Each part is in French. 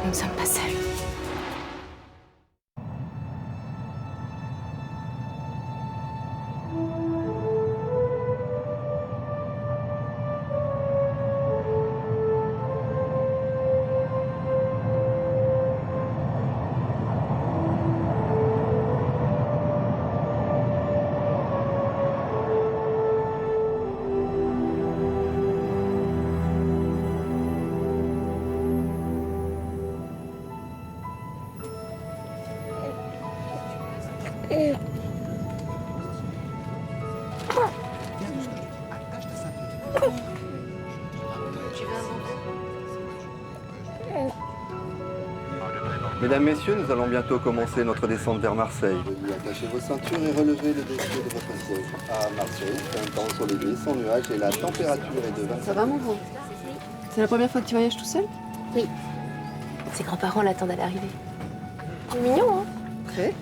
nous ne sommes pas seuls. Mesdames, Messieurs, nous allons bientôt commencer notre descente vers Marseille. Veuillez attacher vos ceintures et relever le dossier de votre siège. À Marseille, c'est un temps ensoleillé, sans nuages et la température est de 20. Ça va, mon grand? C'est la première fois que tu voyages tout seul? Oui. Ses grands-parents l'attendent à l'arrivée. C'est mignon, hein? Très.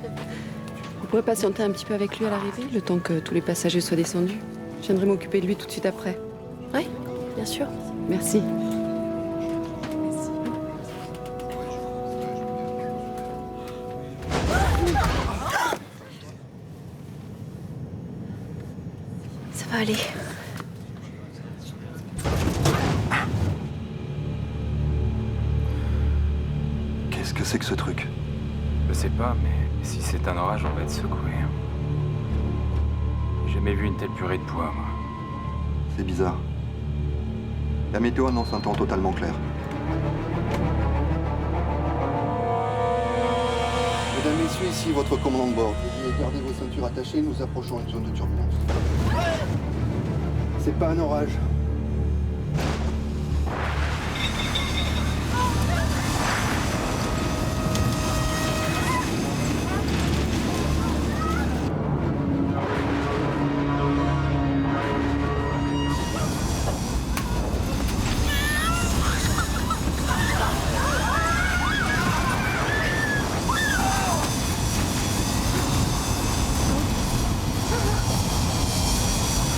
Vous pourrez patienter un petit peu avec lui à l'arrivée, le temps que tous les passagers soient descendus. Je viendrai m'occuper de lui tout de suite après. Oui, bien sûr. Merci. Ça va aller. Qu'est-ce que c'est que ce truc? Je sais pas, mais si c'est un orage, on va être secoué. J'ai jamais vu une telle purée de poids, moi. C'est bizarre. La météo annonce un temps totalement clair. Mesdames, Messieurs, ici votre commandant de bord. Veuillez garder vos ceintures attachées, nous approchons une zone de turbulence. C'est pas un orage.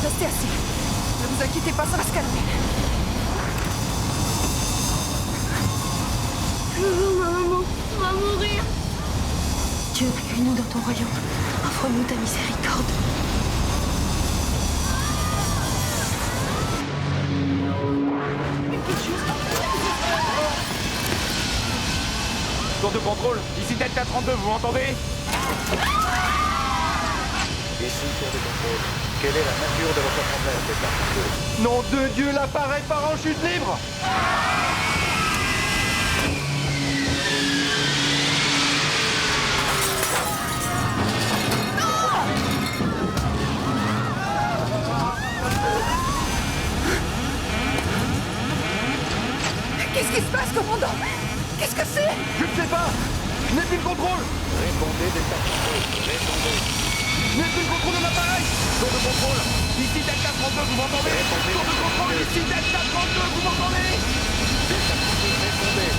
Restez assis. Ne vous inquiétez pas, ça va se calmer. Maman, on va mourir. Dieu, accueille-nous dans ton royaume. Offre-nous ta miséricorde. Tour de contrôle, ici Delta 32, vous m'entendez? Ici, tour de contrôle. Quelle est la nature de votre problème, Delta 32? Nom de Dieu, l'appareil part en chute libre! Qu'est-ce qui se passe, commandant? Qu'est-ce que c'est? Je ne sais pas! Je n'ai plus le contrôle! Répondez, Delta 32. Répondez. Je n'ai plus le contrôle de l'appareil! Tour de contrôle, ici Delta 32, vous m'entendez? Tour de contrôle, ici Delta 32, vous m'entendez? Delta 32, répondez.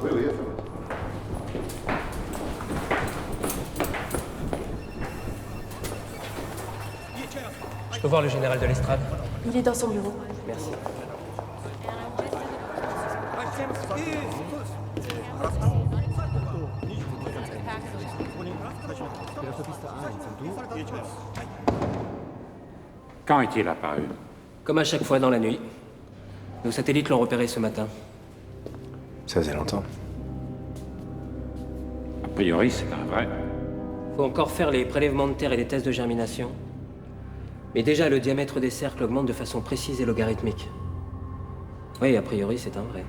Oui, oui, Je peux voir le général de l'estrade? Il est dans son bureau. Merci. Quand est-il apparu? Comme à chaque fois dans la nuit. Nos satellites l'ont repéré ce matin. Ça faisait longtemps. A priori, c'est un vrai. Faut encore faire les prélèvements de terre et les tests de germination. Mais déjà, le diamètre des cercles augmente de façon précise et logarithmique. Oui, a priori, c'est un vrai.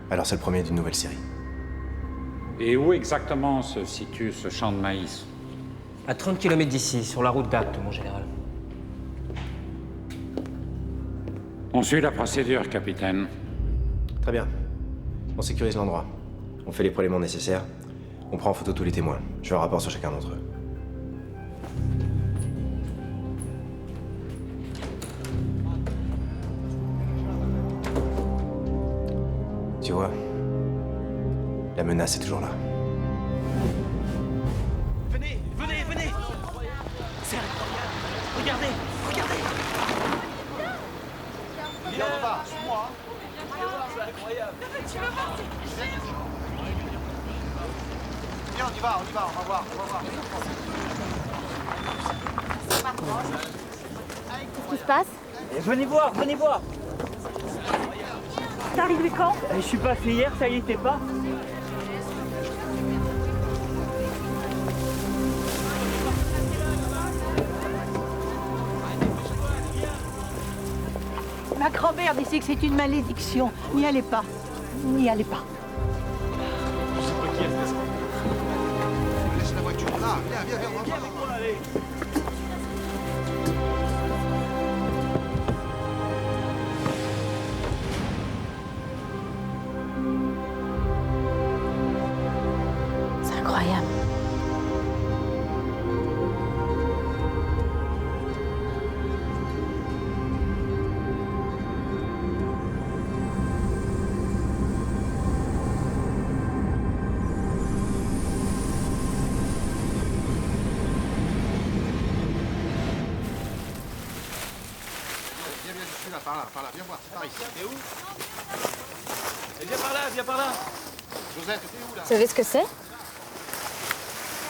Alors c'est le premier d'une nouvelle série. Et où exactement se situe ce champ de maïs? À 30 km d'ici, sur la route d'Acte, mon général. On suit la procédure, capitaine. Très bien. On sécurise l'endroit. On fait les prélèvements nécessaires. On prend en photo tous les témoins. Je fais un rapport sur chacun d'entre eux. Tu vois, la menace est toujours là. Venez, venez, venez. C'est incroyable. Regardez, regardez. Viens, on va, suis-moi. C'est incroyable. Viens, on y va, on va voir, on va voir. Qu'est-ce qui se passe? Venez voir, venez voir. T'es arrivé quand? Je suis passé hier, ça y était pas. Ma grand-mère disait que c'est une malédiction. N'y allez pas. N'y allez pas. Laisse la voiture là, viens, on va voir. C'est incroyable. Viens, je suis là, par là, viens voir, c'est par ici. T'es où? Viens par là, viens par là. Josette, t'es où là? Vous savez ce que c'est?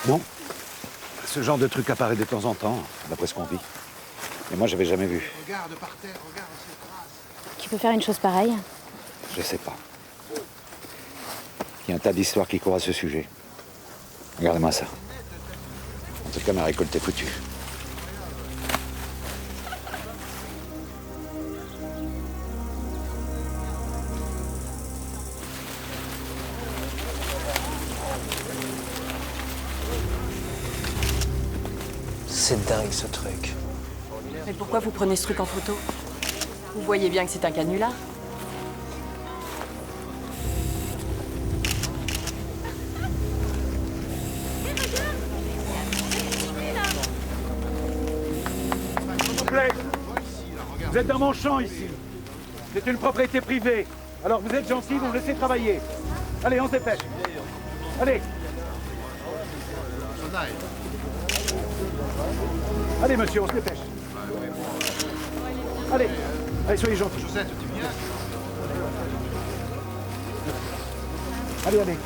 Non. Ce genre de truc apparaît de temps en temps, d'après ce qu'on dit. Mais moi, j'avais jamais vu. Regarde par terre, regarde ces traces. Qui peut faire une chose pareille? Je sais pas. Il y a un tas d'histoires qui courent à ce sujet. Regardez-moi ça. En tout cas, ma récolte est foutue. C'est dingue ce truc. Mais pourquoi vous prenez ce truc en photo? Vous voyez bien que c'est un canular. S'il vous plaît. vous Vous êtes dans mon champ ici. C'est une propriété privée. Alors vous êtes gentil, vous me laissez travailler. Allez, on se dépêche. Allez. Allez, monsieur, on se dépêche. Allez, allez, soyez gentils. Josette, tu viens? Allez, allez.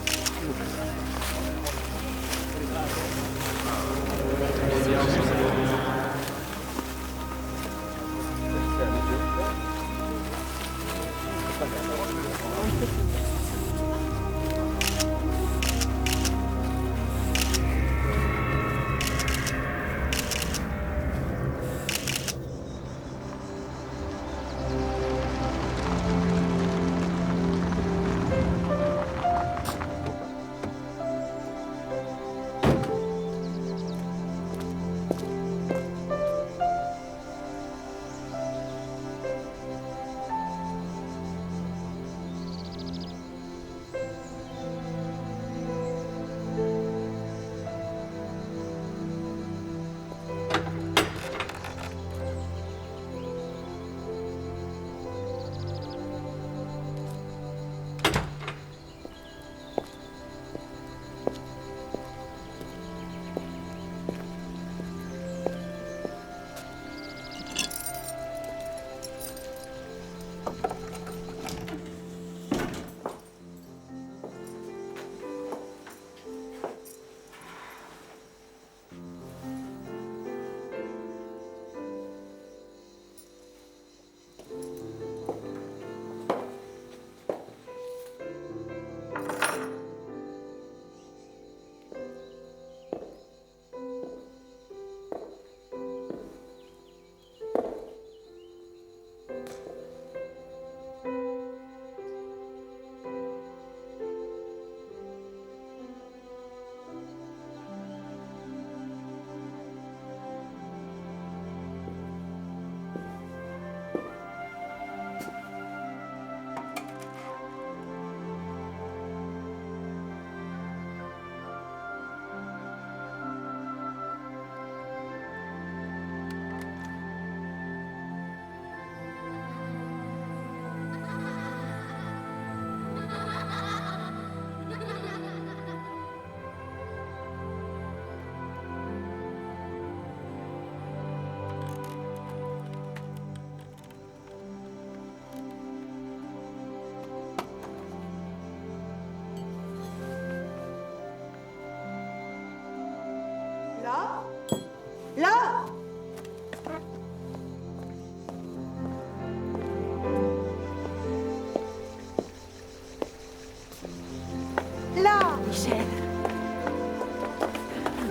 Michel.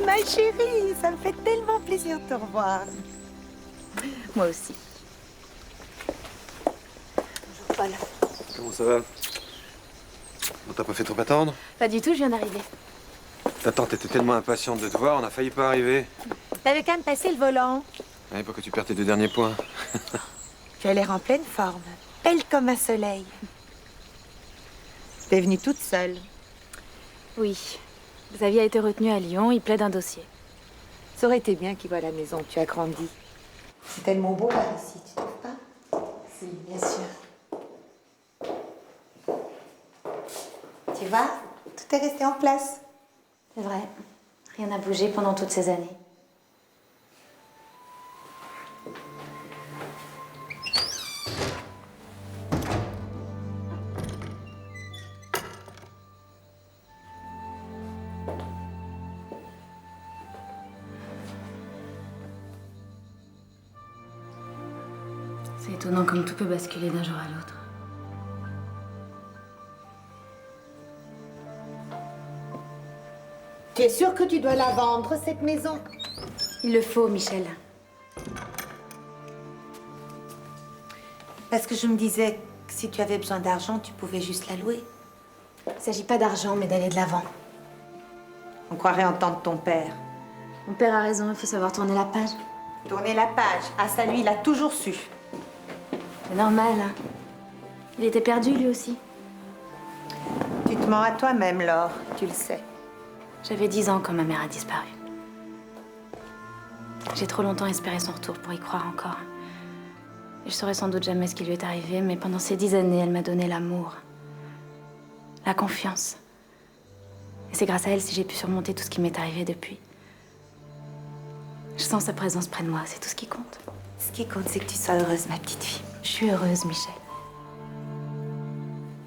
Ma chérie, ça me fait tellement plaisir de te revoir. Moi aussi. Bonjour, Paul. Comment ça va? On t'a pas fait trop attendre? Pas du tout, je viens d'arriver. Ta tante était tellement impatiente de te voir, on a failli pas arriver. T'avais qu'à me passer le volant. Ouais, pour que tu perds tes 2 derniers points. Tu as l'air en pleine forme. Belle comme un soleil. T'es venue toute seule. Oui. Xavier a été retenu à Lyon, il plaide un dossier. Ça aurait été bien qu'il voit la maison où tu as grandi. C'est tellement beau par ici, tu trouves pas? Si, bien sûr. Tu vois, tout est resté en place. C'est vrai. Rien n'a bougé pendant toutes ces années. C'est étonnant comme tout peut basculer d'un jour à l'autre. Tu es sûre que tu dois la vendre, cette maison? Il le faut, Michel. Parce que je me disais que si tu avais besoin d'argent, tu pouvais juste la louer. Il ne s'agit pas d'argent, mais d'aller de l'avant. On croirait entendre ton père. Mon père a raison, il faut savoir tourner la page. Tourner la page. Ah, ça, lui, il a toujours su. C'est normal, hein. Il était perdu, lui aussi. Tu te mens à toi-même, Laure. Tu le sais. J'avais 10 ans quand ma mère a disparu. J'ai trop longtemps espéré son retour pour y croire encore. Et je saurais sans doute jamais ce qui lui est arrivé, mais pendant ces 10 années, elle m'a donné l'amour, la confiance. Et c'est grâce à elle si j'ai pu surmonter tout ce qui m'est arrivé depuis. Je sens sa présence près de moi, c'est tout ce qui compte. Ce qui compte, c'est que tu sois heureuse, ma petite fille. Je suis heureuse, Michel.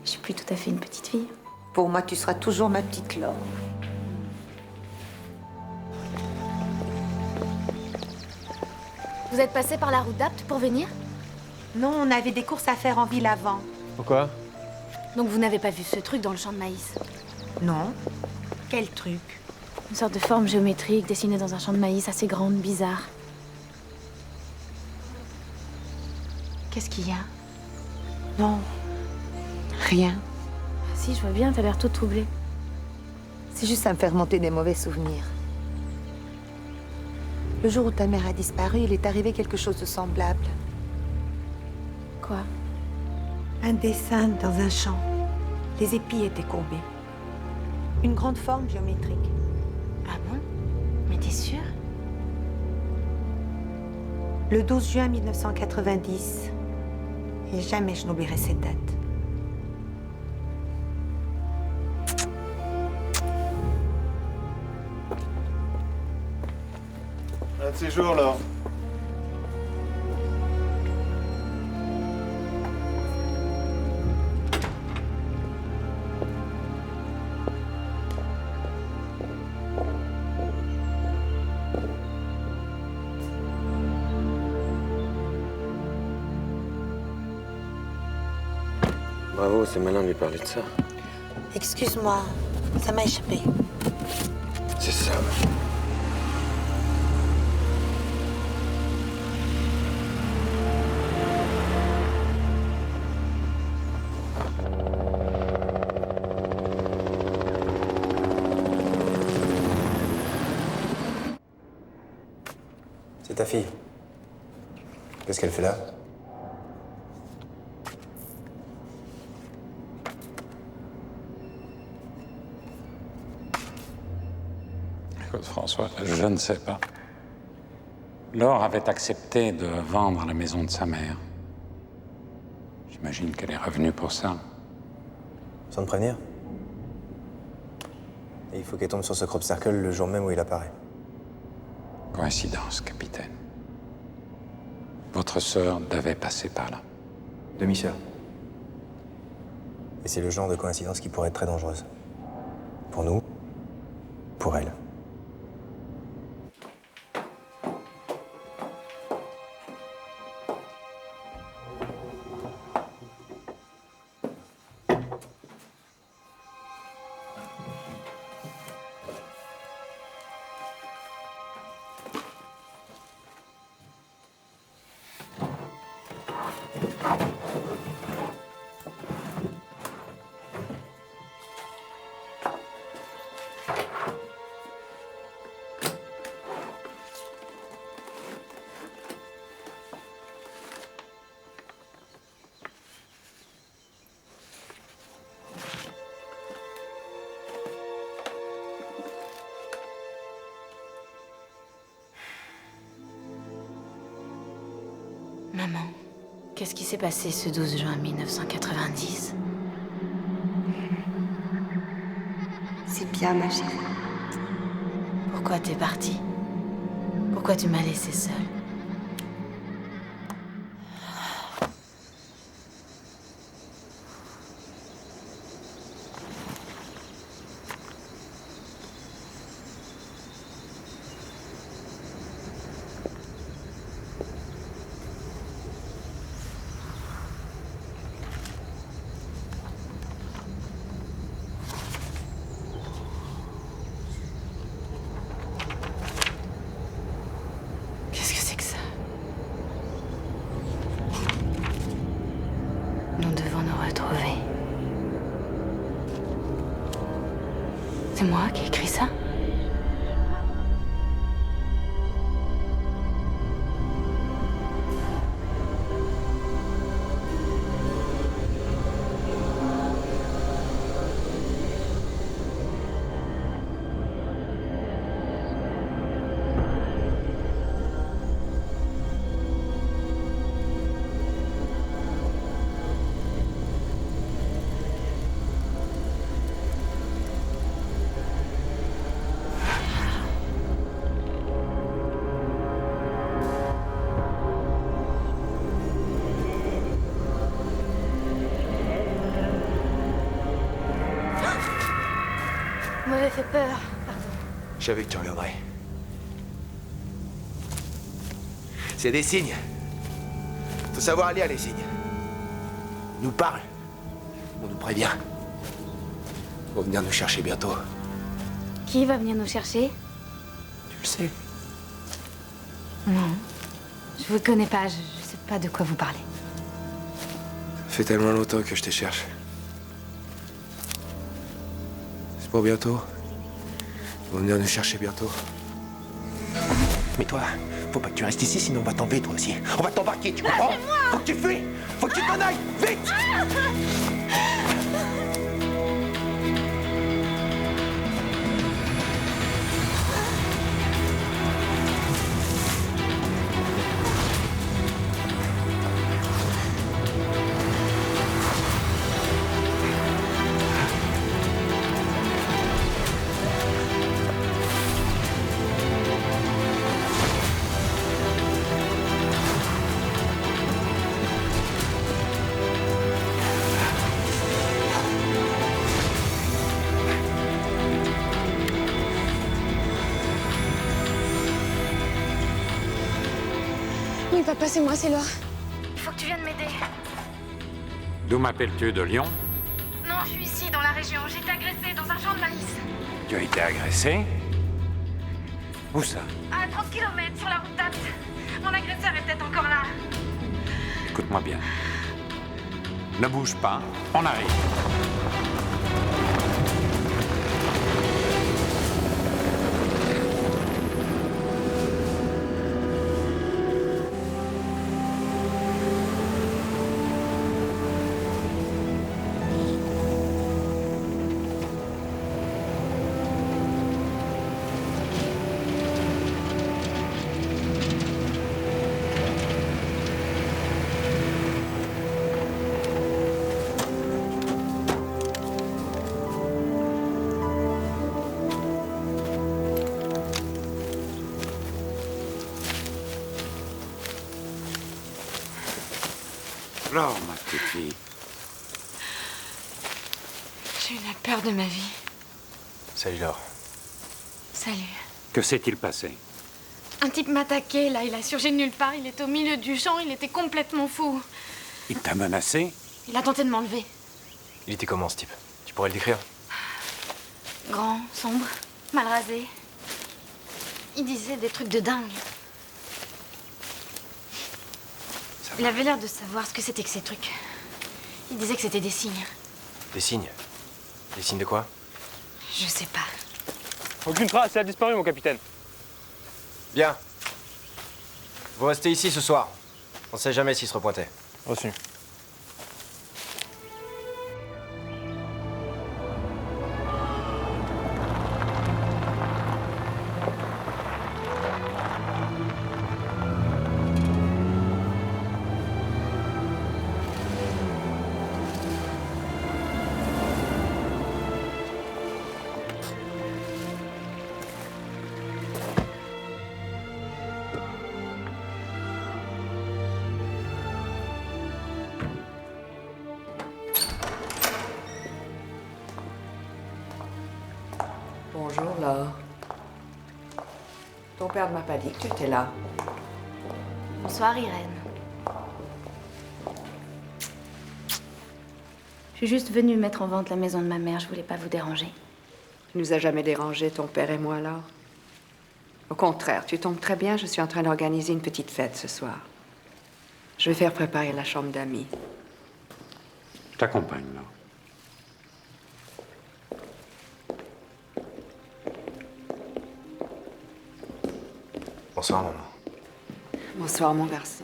Je suis plus tout à fait une petite fille. Pour moi, tu seras toujours ma petite Laure. Vous êtes passé par la route d'Apt pour venir? Non, on avait des courses à faire en ville avant. Pourquoi? Donc vous n'avez pas vu ce truc dans le champ de maïs? Non. Quel truc? Une sorte de forme géométrique dessinée dans un champ de maïs assez grande, bizarre. Qu'est-ce qu'il y a? Non. Rien. Si, je vois bien, t'as l'air toute troublée. C'est juste à me faire monter des mauvais souvenirs. Le jour où ta mère a disparu, il est arrivé quelque chose de semblable. Quoi? Un dessin dans un champ. Les épis étaient courbés. Une grande forme géométrique. Ah bon? Mais t'es sûre? Le 12 juin 1990. Et jamais je n'oublierai cette date. Un de ces jours, là. Bravo, c'est malin de lui parler de ça. Excuse-moi, ça m'a échappé. C'est ça. C'est ta fille. Qu'est-ce qu'elle fait là? Écoute, François, je ne sais pas. Laure avait accepté de vendre la maison de sa mère. J'imagine qu'elle est revenue pour ça. Sans te prévenir? Et il faut qu'elle tombe sur ce crop circle le jour même où il apparaît. Coïncidence, capitaine. Votre sœur devait passer par là. Demi-sœur. Et c'est le genre de coïncidence qui pourrait être très dangereuse. Pour nous, pour elle. Maman, qu'est-ce qui s'est passé ce 12 juin 1990? C'est bien, ma chérie. Pourquoi t'es partie? Pourquoi tu m'as laissée seule? Qu'est-ce que c'est que ça? Nous devons nous retrouver. C'est moi qui ai écrit ça? Vous m'avez fait peur. Pardon. Je savais que tu reviendrais. C'est des signes. Faut savoir lire les signes. Ils nous parlent. On nous prévient. Ils vont venir nous chercher bientôt. Qui va venir nous chercher? Tu le sais. Non. Je vous connais pas, je sais pas de quoi vous parlez. Ça fait tellement longtemps que je te cherche. C'est pour bientôt. Ils vont venir nous chercher bientôt. Mais toi, faut pas que tu restes ici, sinon on va t'enlever toi aussi. On va t'embarquer, tu comprends? Faut que tu fuis! Faut que tu t'en ailles! Vite! Oui, papa, c'est moi, c'est Laure. Il faut que tu viennes m'aider. D'où m'appelles-tu, de Lyon? Non, je suis ici, dans la région. J'ai été agressée dans un champ de maïs. Tu as été agressé? Où ça? À 30 km sur la route d'Apt. Mon agresseur est peut-être encore là. Écoute-moi bien. Ne bouge pas, on arrive. Alors, ma petite fille. J'ai eu la peur de ma vie. Salut Laure. Salut. Que s'est-il passé? Un type m'a attaqué, là. Il a surgi de nulle part. Il était au milieu du champ. Il était complètement fou. Il t'a menacé? Il a tenté de m'enlever. Il était comment ce type? Tu pourrais le décrire? Grand, sombre, mal rasé. Il disait des trucs de dingue. Il avait l'air de savoir ce que c'était que ces trucs. Il disait que c'était des signes. Des signes? Des signes de quoi? Je sais pas. Aucune trace, elle a disparu, mon capitaine. Bien. Vous restez ici ce soir. On sait jamais s'il se repointait. Reçu. Bonjour, Laure. Ton père ne m'a pas dit que tu étais là. Bonsoir, Irène. Je suis juste venue mettre en vente la maison de ma mère. Je voulais pas vous déranger. Tu nous as jamais dérangé, ton père et moi, Laure. Au contraire, tu tombes très bien. Je suis en train d'organiser une petite fête ce soir. Je vais faire préparer la chambre d'amis. Je t'accompagne, là. Bonsoir, maman. Bonsoir, mon garçon.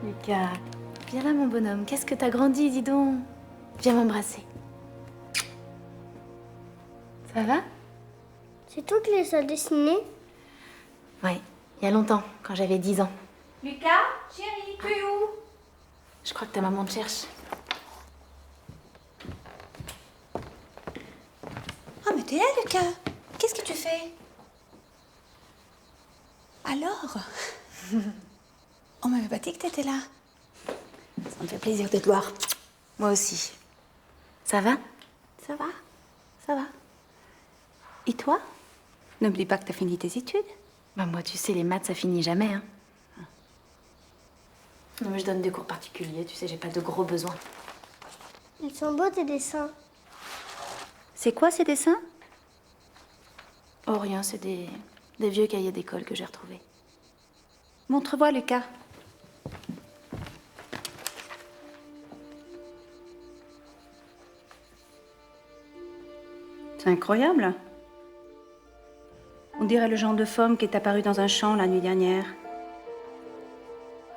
Lucas, viens là, mon bonhomme. Qu'est-ce que t'as grandi, dis donc. Viens m'embrasser. Ça va? C'est toi qui les as dessinés? Oui, il y a longtemps, quand j'avais 10 ans. Lucas, chérie, tu es où? Je crois que ta maman te cherche. Ah, mais t'es là, Lucas. Qu'est-ce que tu fais? Alors? On m'avait pas dit que t'étais là. Ça me fait plaisir de te voir. Moi aussi. Ça va? Ça va? Ça va. Et toi? N'oublie pas que t'as fini tes études. Bah moi, tu sais, les maths, ça finit jamais, hein. Non, mais je donne des cours particuliers, tu sais, j'ai pas de gros besoins. Ils sont beaux tes dessins. C'est quoi ces dessins? Oh, rien, c'est des vieux cahiers d'école que j'ai retrouvés. Montre-moi, Lucas. C'est incroyable. On dirait le genre de femme qui est apparu dans un champ la nuit dernière.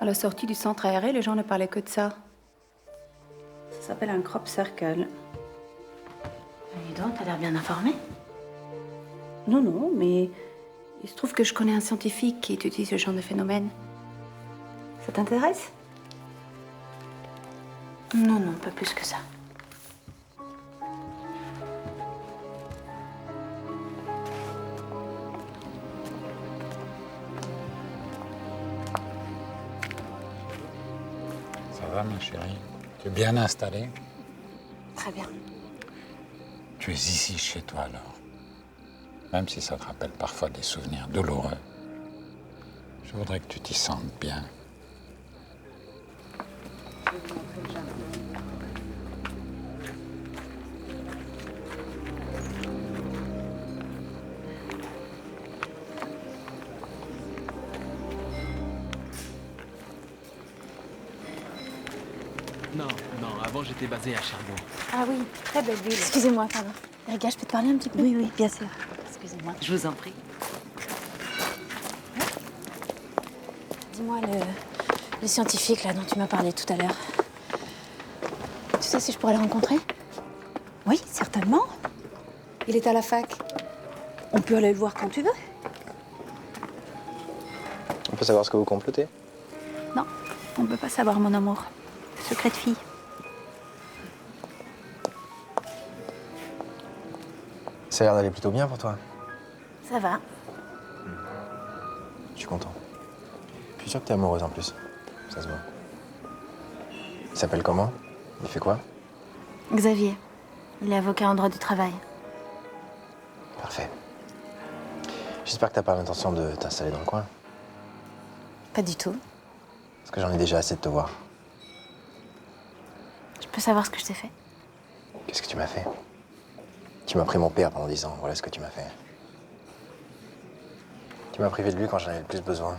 À la sortie du centre aéré, les gens ne parlaient que de ça. Ça s'appelle un crop circle. Dis donc, t'as l'air bien informée. Non, non, mais il se trouve que je connais un scientifique qui étudie ce genre de phénomène. Ça t'intéresse? Non, non, pas plus que ça. Ça va, ma chérie? Tu es bien installée? Très bien. Tu es ici chez toi, alors. Même si ça te rappelle parfois des souvenirs douloureux, je voudrais que tu t'y sentes bien. Non, avant j'étais basé à Cherbourg. Ah oui, très belle ville. Excusez-moi, pardon. Erika, je peux te parler un petit peu? Oui, bien sûr. Excusez-moi. Je vous en prie. Dis-moi, le scientifique là dont tu m'as parlé tout à l'heure. Tu sais si je pourrais le rencontrer? Oui, certainement. Il est à la fac. On peut aller le voir quand tu veux. On peut savoir ce que vous complotez? Non, on ne peut pas savoir, mon amour. Secret de fille. Ça a l'air d'aller plutôt bien pour toi. Ça va. Je suis content. Je suis sûr que t'es amoureuse en plus. Ça se voit. Il s'appelle comment? Il fait quoi? Xavier. Il est avocat en droit du travail. Parfait. J'espère que t'as pas l'intention de t'installer dans le coin. Pas du tout. Parce que j'en ai déjà assez de te voir. Je peux savoir ce que je t'ai fait? Qu'est-ce que tu m'as fait? Tu m'as pris mon père pendant 10 ans, voilà ce que tu m'as fait. Tu m'as privé de lui quand j'en avais le plus besoin.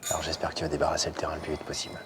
Alors j'espère que tu vas débarrasser le terrain le plus vite possible.